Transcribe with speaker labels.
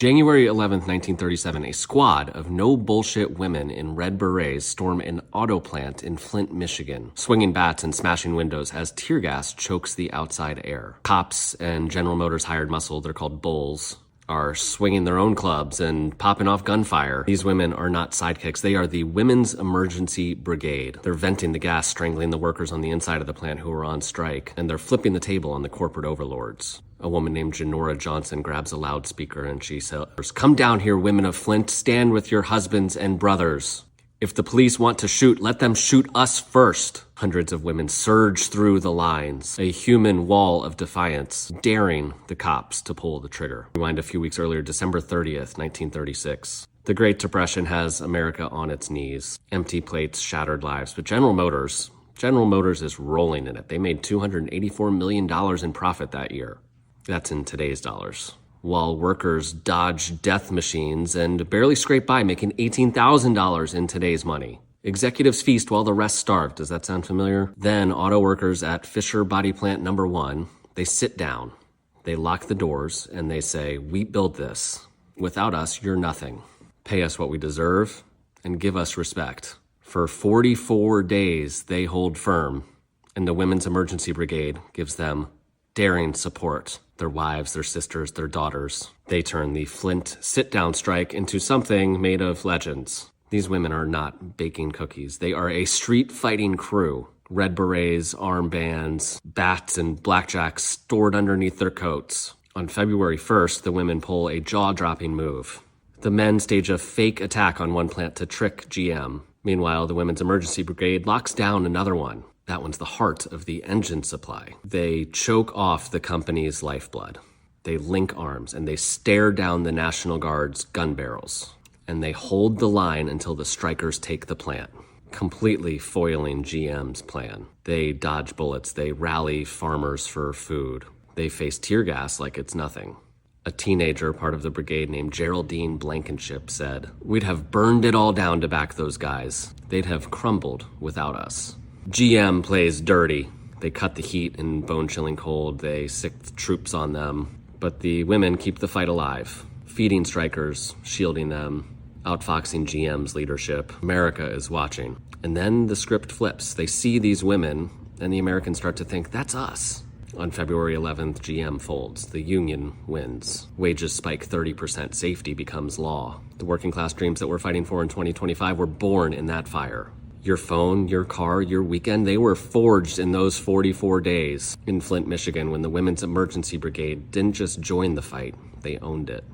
Speaker 1: January 11th, 1937, a squad of no-bullshit women in red berets storm an auto plant in Flint, Michigan, swinging bats and smashing windows as tear gas chokes the outside air. Cops and General Motors hired muscle, they're called bulls, are swinging their own clubs and popping off gunfire. These women are not sidekicks. They are the Women's Emergency Brigade. They're venting the gas, strangling the workers on the inside of the plant who are on strike, and they're flipping the table on the corporate overlords. A woman named Janora Johnson grabs a loudspeaker and she says, "Come down here, women of Flint. Stand with your husbands and brothers. If the police want to shoot, let them shoot us first." Hundreds of women surge through the lines, a human wall of defiance, daring the cops to pull the trigger. Rewind a few weeks earlier, December 30th, 1936. The Great Depression has America on its knees. Empty plates, shattered lives. But General Motors is rolling in it. They made $284 million in profit that year. That's in today's dollars. While workers dodge death machines and barely scrape by, making $18,000 in today's money. Executives feast while the rest starve. Does that sound familiar? Then auto workers at Fisher Body Plant number 1, they sit down, they lock the doors, and they say, "We build this. Without us, you're nothing. Pay us what we deserve and give us respect." For 44 days, they hold firm, and the Women's Emergency Brigade gives them daring support. Their wives, their sisters, their daughters. They turn the Flint sit-down strike into something made of legends. These women are not baking cookies. They are a street-fighting crew. Red berets, armbands, bats, and blackjacks stored underneath their coats. On February 1st, the women pull a jaw-dropping move. The men stage a fake attack on one plant to trick GM. Meanwhile, the Women's Emergency Brigade locks down another one. That one's the heart of the engine supply. They choke off the company's lifeblood. They link arms and they stare down the National Guard's gun barrels. And they hold the line until the strikers take the plant, completely foiling GM's plan. They dodge bullets. They rally farmers for food. They face tear gas like it's nothing. A teenager, part of the brigade named Geraldine Blankenship, said, "We'd have burned it all down to back those guys. They'd have crumbled without us." GM plays dirty. They cut the heat in bone-chilling cold. They sick the troops on them. But the women keep the fight alive, feeding strikers, shielding them, outfoxing GM's leadership. America is watching. And then the script flips. They see these women, and the Americans start to think, that's us. On February 11th, GM folds. The union wins. Wages spike 30%. Safety becomes law. The working class dreams that we're fighting for in 2025 were born in that fire. Your phone, your car, your weekend, they were forged in those 44 days in Flint, Michigan, when the Women's Emergency Brigade didn't just join the fight, they owned it.